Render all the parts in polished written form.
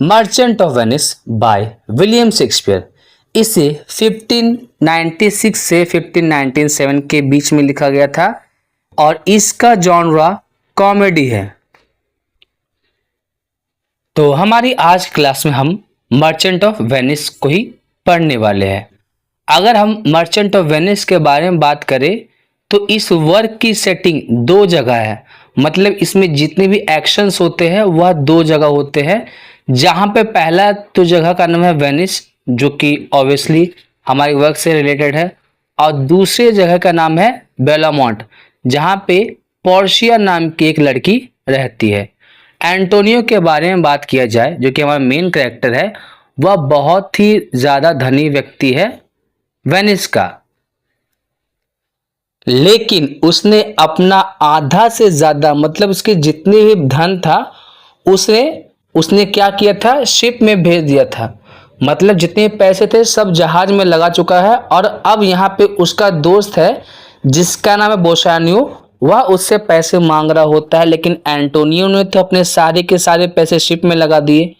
Merchant of Venice by William Shakespeare. इसे 1596 से 1597 के बीच में लिखा गया था और इसका जॉनरा कॉमेडी है। तो हमारी आज क्लास में हम मर्चेंट ऑफ वेनिस को ही पढ़ने वाले हैं। अगर हम मर्चेंट ऑफ वेनिस के बारे में बात करें तो इस वर्क की सेटिंग दो जगह है, मतलब इसमें जितने भी एक्शंस होते हैं वह दो जगह होते हैं। जहां पे पहला तो जगह का नाम है वेनिस, जो कि ऑब्वियसली हमारे वर्क से रिलेटेड है, और दूसरी जगह का नाम है बेलामोंट, जहां पे पोर्शिया नाम की एक लड़की रहती है। एंटोनियो के बारे में बात किया जाए, जो कि हमारा मेन कैरेक्टर है, वह बहुत ही ज्यादा धनी व्यक्ति है वेनिस का, लेकिन उसने अपना आधा से ज्यादा, मतलब उसके जितने भी धन था उसने क्या किया था, शिप में भेज दिया था। मतलब जितने पैसे थे सब जहाज में लगा चुका है। और अब यहाँ पे उसका दोस्त है जिसका नाम है बोसानियो, वह उससे पैसे मांग रहा होता है, लेकिन एंटोनियो ने तो अपने सारे के सारे पैसे शिप में लगा दिए।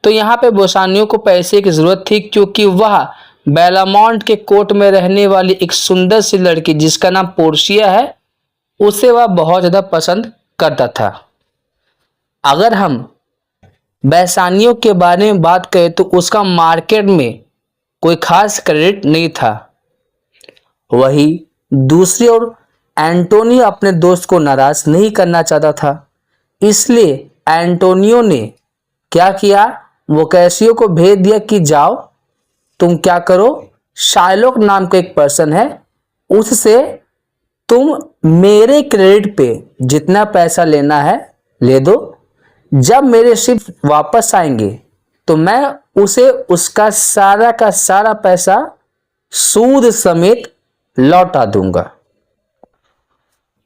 तो यहाँ पे बोसानियो को पैसे की जरूरत थी, क्योंकि वह बेलामोंट के कोर्ट में रहने वाली एक सुंदर सी लड़की जिसका नाम पोर्शिया है, उसे वह बहुत ज्यादा पसंद करता था। अगर हम बेसानियो के बारे में बात करें तो उसका मार्केट में कोई खास क्रेडिट नहीं था। वही दूसरी ओर एंटोनियो अपने दोस्त को नाराज नहीं करना चाहता था, इसलिए एंटोनियो ने क्या किया, वो कैसियो को भेज दिया कि जाओ तुम क्या करो, शाइलॉक नाम का एक पर्सन है, उससे तुम मेरे क्रेडिट पे जितना पैसा लेना है ले दो। जब मेरे शिप वापस आएंगे तो मैं उसे उसका सारा का सारा पैसा सूद समेत लौटा दूंगा।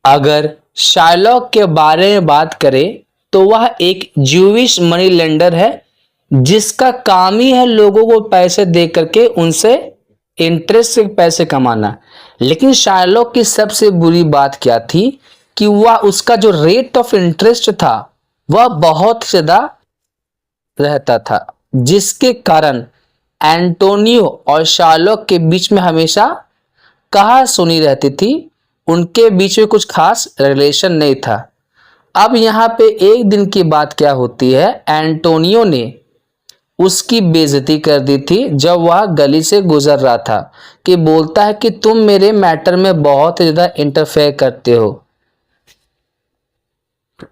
अगर शाइलॉक के बारे में बात करें तो वह एक ज्यूइश मनी लेंडर है, जिसका काम ही है लोगों को पैसे दे करके उनसे इंटरेस्ट से पैसे कमाना। लेकिन शाइलॉक की सबसे बुरी बात क्या थी कि वह उसका जो रेट ऑफ इंटरेस्ट था वह बहुत ज्यादा रहता था, जिसके कारण एंटोनियो और शाइलॉक के बीच में हमेशा कहा सुनी रहती थी, उनके बीच में कुछ खास रिलेशन नहीं था। अब यहाँ पे एक दिन की बात क्या होती है, एंटोनियो ने उसकी बेइज्जती कर दी थी जब वह गली से गुजर रहा था, कि बोलता है कि तुम मेरे मैटर में बहुत ज्यादा इंटरफेयर करते हो।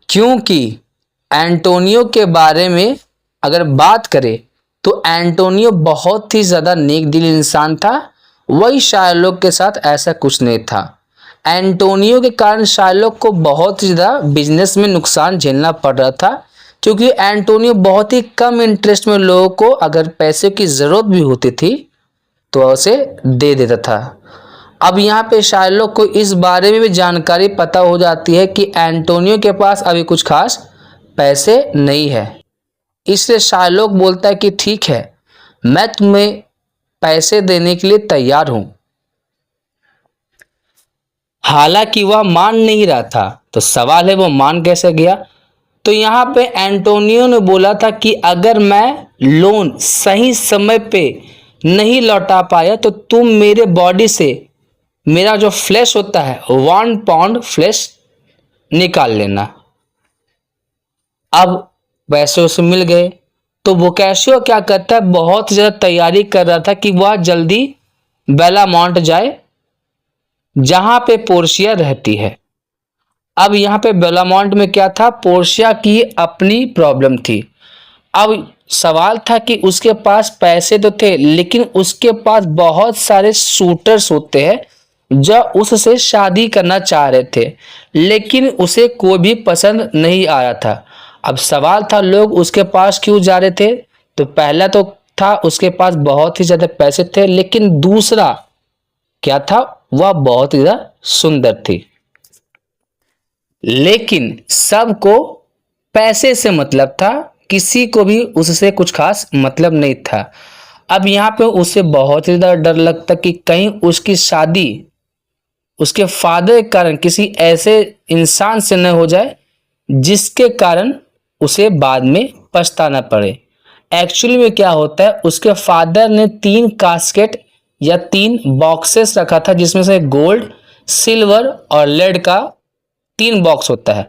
क्योंकि एंटोनियो के बारे में अगर बात करें तो एंटोनियो बहुत ही ज्यादा नेक दिल इंसान था, वही शाइलॉक के साथ ऐसा कुछ नहीं था। एंटोनियो के कारण शाइलॉक को बहुत ज्यादा बिजनेस में नुकसान झेलना पड़ रहा था, क्योंकि एंटोनियो बहुत ही कम इंटरेस्ट में लोगों को अगर पैसे की जरूरत भी होती थी तो उसे दे देता था। अब यहाँ पे शाइलॉक को इस बारे में भी जानकारी पता हो जाती है कि एंटोनियो के पास अभी कुछ खास पैसे नहीं है, इसलिए शाइलॉक बोलता है कि ठीक है, मैं तुम्हें पैसे देने के लिए तैयार हूं। हालांकि वह मान नहीं रहा था, तो सवाल है वो मान कैसे गया। तो यहाँ पे एंटोनियो ने बोला था कि अगर मैं लोन सही समय पे नहीं लौटा पाया तो तुम मेरे बॉडी से मेरा जो फ्लैश होता है 1 पाउंड फ्लैश निकाल लेना। अब पैसे उसे मिल गए तो बोकाशियो क्या करता है, बहुत ज्यादा तैयारी कर रहा था कि वह जल्दी बेलामोंट जाए जहां पे पोर्शिया रहती है। अब यहाँ पे बेलामोंट में क्या था, पोर्शिया की अपनी प्रॉब्लम थी। अब सवाल था कि उसके पास पैसे तो थे, लेकिन उसके पास बहुत सारे शूटर्स होते हैं जो उससे शादी करना चाह रहे थे, लेकिन उसे कोई भी पसंद नहीं आ रहा था। अब सवाल था लोग उसके पास क्यों जा रहे थे, तो पहला तो था उसके पास बहुत ही ज्यादा पैसे थे, लेकिन दूसरा क्या था, वह बहुत ही ज्यादा सुंदर थी। लेकिन सबको पैसे से मतलब था, किसी को भी उससे कुछ खास मतलब नहीं था। अब यहाँ पे उसे बहुत ही ज्यादा डर लगता कि कहीं उसकी शादी उसके फादर के कारण किसी ऐसे इंसान से न हो जाए जिसके कारण उसे बाद में पछताना पड़े। एक्चुअली में क्या होता है, उसके फादर ने 3 कास्केट या 3 बॉक्सेस रखा था, जिसमें से गोल्ड, सिल्वर और लेड का 3 बॉक्स होता है।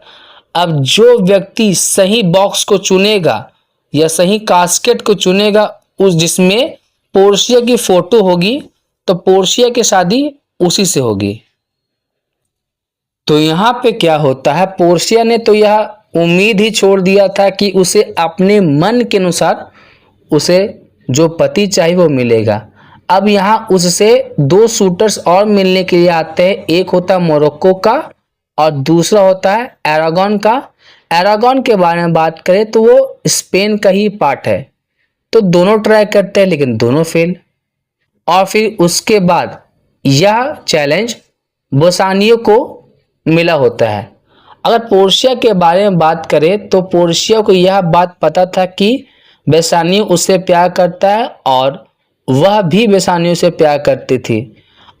अब जो व्यक्ति सही बॉक्स को चुनेगा या सही कास्केट को चुनेगा, उस जिसमें पोर्शिया की फोटो होगी, तो पोर्शिया की शादी उसी से होगी। तो यहाँ पे क्या होता है, पोर्शिया ने तो यह उम्मीद ही छोड़ दिया था कि उसे अपने मन के अनुसार उसे जो पति चाहिए वो मिलेगा। अब यहाँ उससे 2 शूटर्स और मिलने के लिए आते हैं। एक होता है मोरक्को का और दूसरा होता है अरागोन का। अरागोन के बारे में बात करें तो वो स्पेन का ही पार्ट है। तो दोनों ट्राई करते हैं लेकिन दोनों फेल। और फिर उसके बाद यह चैलेंज बोसानियो को मिला होता है। अगर पोर्शिया के बारे में बात करें तो पोर्शिया को यह बात पता था कि बेसानियो उससे प्यार करता है और वह भी बेसानियो से प्यार करती थी।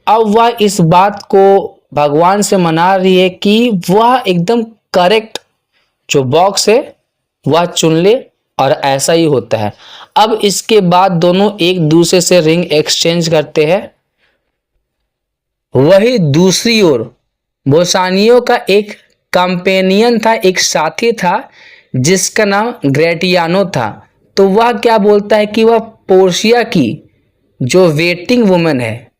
अब वह इस बात को भगवान से मना रही है कि वह एकदम करेक्ट जो बॉक्स है वह चुन ले, और ऐसा ही होता है। अब इसके बाद दोनों एक दूसरे से रिंग एक्सचेंज करते हैं। वही दूसरी ओर बोसानियो का एक कंपेनियन था, एक साथी था जिसका नाम ग्रेटियानो था। तो वह क्या बोलता है कि वह पोर्शिया की जो वेटिंग वुमन है,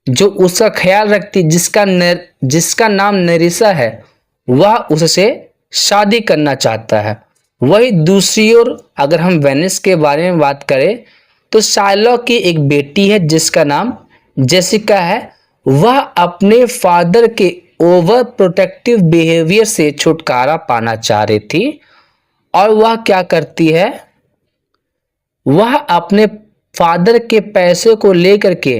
जो उसका ख्याल रखती, जिसका नाम नेरिसा है, वह उससे शादी करना चाहता है। वही दूसरी ओर अगर हम वेनिस के बारे में बात करें तो शार्लॉक की एक बेटी है जिसका नाम जेसिका है। वह अपने फादर के ओवर प्रोटेक्टिव बिहेवियर से छुटकारा पाना चाह रही थी, और वह क्या करती है, वह अपने फादर के पैसे को लेकर के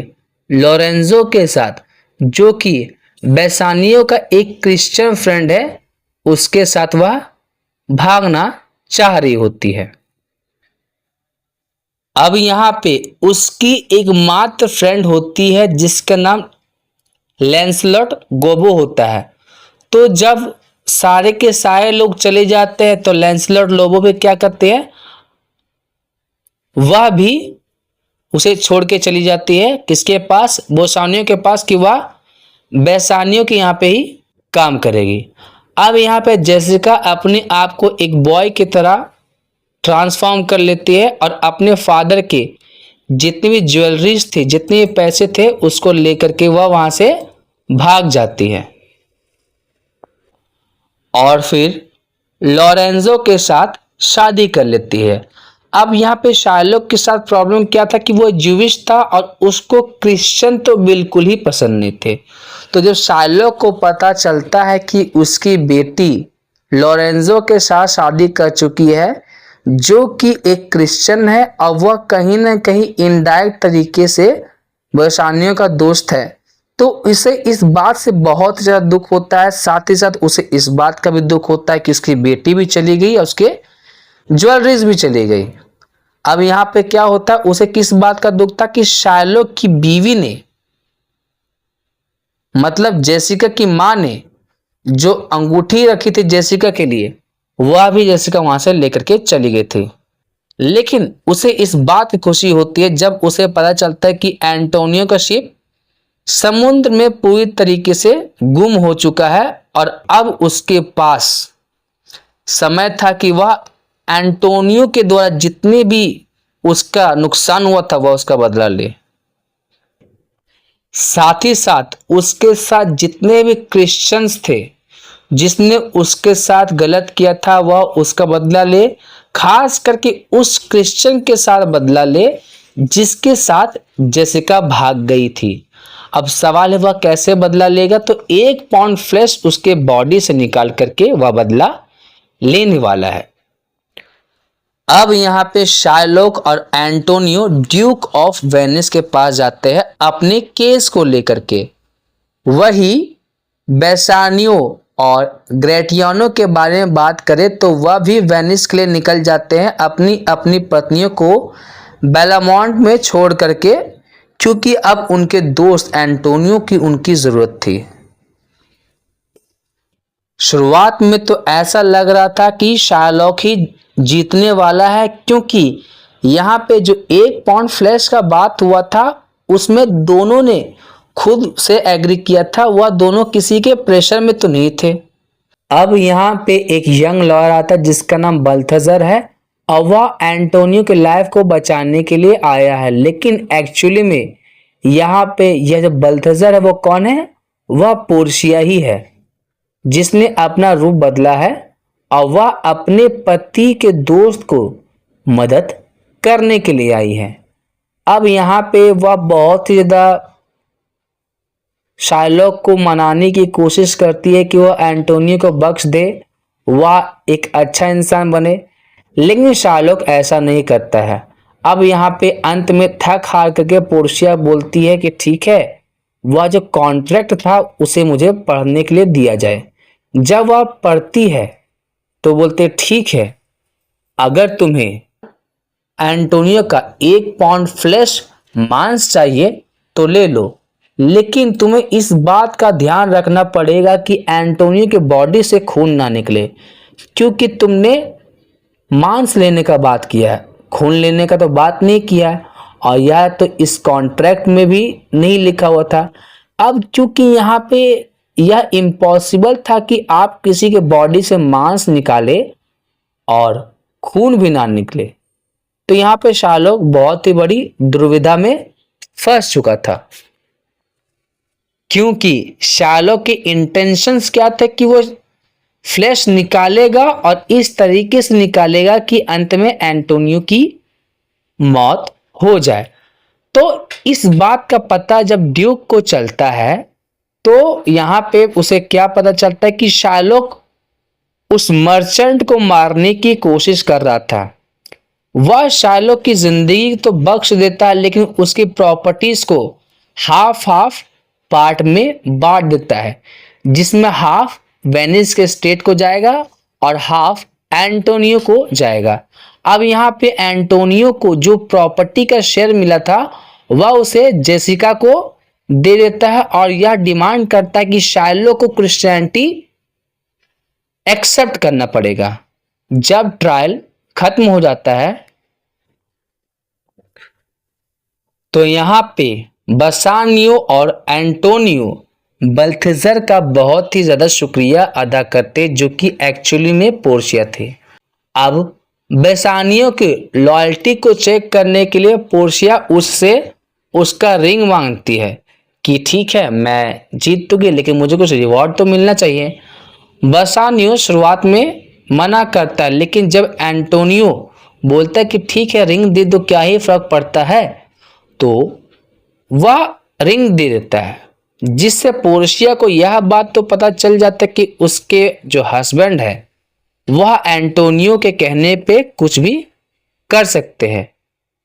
लोरेंजो के साथ, जो कि बेसानियो का एक क्रिश्चियन फ्रेंड है, उसके साथ वह भागना चाह रही होती है। अब यहाँ पे उसकी एकमात्र फ्रेंड होती है जिसका नाम लैंसलॉट गोबो होता है। तो जब सारे के सारे लोग चले जाते हैं तो लैंसलॉट लोबो भी क्या करते हैं, वह भी उसे छोड़ के चली जाती है। किसके पास, बोसानियो के पास, कि वह बेसानियो के यहाँ पे ही काम करेगी। अब यहाँ पे जेसिका अपने आप को एक बॉय की तरह ट्रांसफॉर्म कर लेती है और अपने फादर के जितनी भी ज्वेलरीज थी, जितने भी पैसे थे, उसको लेकर के वह वहां से भाग जाती है और फिर लोरेंजो के साथ शादी कर लेती है। अब यहाँ पे शार्लॉक के साथ प्रॉब्लम क्या था कि वो ज्यूइश था और उसको क्रिश्चियन तो बिल्कुल ही पसंद नहीं थे। तो जब शार्लॉक को पता चलता है कि उसकी बेटी लोरेंजो के साथ शादी कर चुकी है जो कि एक क्रिश्चियन है, और वह कहीं ना कहीं इनडायरेक्ट तरीके से बेसानियो का दोस्त है, तो इसे इस बात से बहुत ज़्यादा दुख होता है। साथ ही साथ उसे इस बात का भी दुख होता है कि उसकी बेटी भी चली गई और उसके ज्वेलरीज भी चली गई। अब यहाँ पे क्या होता है, उसे किस बात का दुख था कि शार्लॉक की बीवी ने, मतलब जेसिका की माँ ने, जो अंगूठी रखी थी जेसिका के लिए, वह भी जेसिका वहां से लेकर के चली गई थी। लेकिन उसे इस बात की खुशी होती है जब उसे पता चलता है कि एंटोनियो का शिप समुद्र में पूरी तरीके से गुम हो चुका है, और अब उसके पास समय था कि वह एंटोनियो के द्वारा जितने भी उसका नुकसान हुआ था वह उसका बदला ले। साथ ही साथ उसके साथ जितने भी क्रिश्चियंस थे जिसने उसके साथ गलत किया था वह उसका बदला ले, खास करके उस क्रिश्चियन के साथ बदला ले जिसके साथ जेसिका भाग गई थी। अब सवाल है वह कैसे बदला लेगा, तो 1 पाउंड फ्लेश उसके बॉडी से निकाल करके वह बदला लेने वाला है। अब यहाँ पे शार्लॉक और एंटोनियो ड्यूक ऑफ वेनिस के पास जाते हैं अपने केस को लेकर के। वही बेसानियो और ग्रेटियानो के बारे में बात करें तो वह भी वेनिस के लिए निकल जाते हैं अपनी अपनी पत्नियों को बेलामोंट में छोड़ करके, क्योंकि अब उनके दोस्त एंटोनियो की उनकी जरूरत थी। शुरुआत में तो ऐसा लग रहा था कि शार्लॉक ही जीतने वाला है, क्योंकि यहाँ पे जो 1 पाउंड फ्लैश का बात हुआ था उसमें दोनों ने खुद से एग्री किया था, वह दोनों किसी के प्रेशर में तो नहीं थे। अब यहाँ पे एक यंग लॉयर आता है जिसका नाम बल्थेजर है और वह एंटोनियो के लाइफ को बचाने के लिए आया है, लेकिन एक्चुअली में यहाँ पे यह जो बल्थेजर है वो कौन है, वह पोर्शिया ही है जिसने अपना रूप बदला है और वह अपने पति के दोस्त को मदद करने के लिए आई है। अब यहाँ पे वह बहुत ही ज्यादा शार्लॉक को मनाने की कोशिश करती है कि वह एंटोनियो को बख्श दे, वह एक अच्छा इंसान बने, लेकिन शार्लॉक ऐसा नहीं करता है। अब यहाँ पे अंत में थक हार करके पोर्शिया बोलती है कि ठीक है, वह जो कॉन्ट्रैक्ट था उसे मुझे पढ़ने के लिए दिया जाए। जब वह पढ़ती है तो बोलते ठीक है, अगर तुम्हें एंटोनियो का 1 पाउंड फ्लैश मांस चाहिए तो ले लो, लेकिन तुम्हें इस बात का ध्यान रखना पड़ेगा कि एंटोनियो के बॉडी से खून ना निकले, क्योंकि तुमने मांस लेने का बात किया है, खून लेने का तो बात नहीं किया है, और यह तो इस कॉन्ट्रैक्ट में भी नहीं लिखा हुआ था। अब क्योंकि यहाँ पे यह इम्पॉसिबल था कि आप किसी के बॉडी से मांस निकाले और खून भी ना निकले, तो यहाँ पे शार्लॉक बहुत ही बड़ी दुविधा में फंस चुका था, क्योंकि शार्लॉक के इंटेंशंस क्या थे कि वो फ्लैश निकालेगा और इस तरीके से निकालेगा कि अंत में एंटोनियो की मौत हो जाए। तो इस बात का पता जब ड्यूक को चलता है तो यहाँ पे उसे क्या पता चलता है कि शार्लॉक उस मर्चेंट को मारने की कोशिश कर रहा था। वह शार्लॉक की जिंदगी तो बख्श देता है, लेकिन उसकी प्रॉपर्टीज को हाफ पार्ट में बांट देता है, जिसमें हाफ वेनिस के स्टेट को जाएगा और हाफ एंटोनियो को जाएगा। अब यहाँ पे एंटोनियो को जो प्रॉपर्टी का शेयर मिला था वह उसे जेसिका को दे देता है और यह डिमांड करता है कि शार्लॉक को क्रिश्चियनिटी एक्सेप्ट करना पड़ेगा। जब ट्रायल खत्म हो जाता है तो यहाँ पे बसानियो और एंटोनियो बल्थेजर का बहुत ही ज्यादा शुक्रिया अदा करते, जो कि एक्चुअली में पोर्शिया थे। अब बेसानियो की लॉयल्टी को चेक करने के लिए पोर्शिया उससे उसका रिंग मांगती है कि ठीक है, मैं जीत तो गई, लेकिन मुझे कुछ रिवॉर्ड तो मिलना चाहिए। बसानियो शुरुआत में मना करता है, लेकिन जब एंटोनियो बोलता है कि ठीक है, रिंग दे दो, क्या ही फर्क पड़ता है, तो वह रिंग दे देता है, जिससे पोर्शिया को यह बात तो पता चल जाता है कि उसके जो हस्बैंड है वह एंटोनियो के कहने पे कुछ भी कर सकते हैं।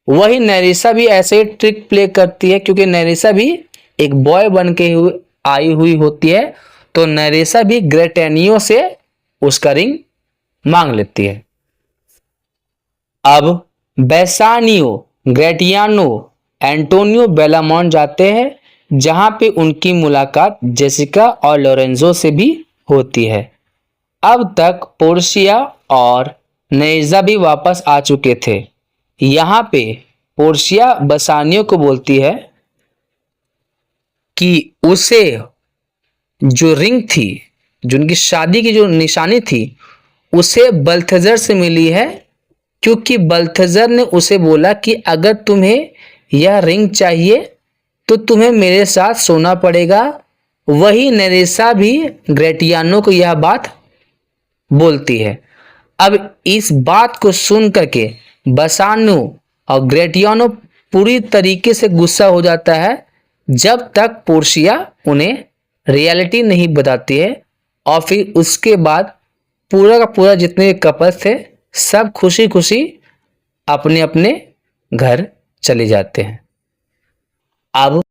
वही नेरिसा भी ऐसे ही ट्रिक प्ले करती है, क्योंकि नेरिसा भी एक बॉय बन के आई हुई होती है, तो नेरिसा भी ग्रेटेनियो से उसका रिंग मांग लेती है। अब बेसानियो, ग्रेटियानो, एंटोनियो बेलामोंट जाते हैं, जहां पे उनकी मुलाकात जेसिका और लोरेंजो से भी होती है। अब तक पोर्शिया और नेजा भी वापस आ चुके थे। यहाँ पे पोर्शिया बसानियो को बोलती है कि उसे जो रिंग थी, जो उनकी शादी की जो निशानी थी, उसे बल्थेजर से मिली है, क्योंकि बल्थेजर ने उसे बोला कि अगर तुम्हें यह रिंग चाहिए तो तुम्हें मेरे साथ सोना पड़ेगा। वही नेरेसा भी ग्रेटियानो को यह बात बोलती है। अब इस बात को सुन करके बसानो और ग्रेटियानो पूरी तरीके से गुस्सा हो जाता है, जब तक पोर्शिया उन्हें रियलिटी नहीं बताती है। और फिर उसके बाद पूरा का पूरा जितने कपल्स थे सब खुशी खुशी अपने अपने घर चले जाते हैं। अब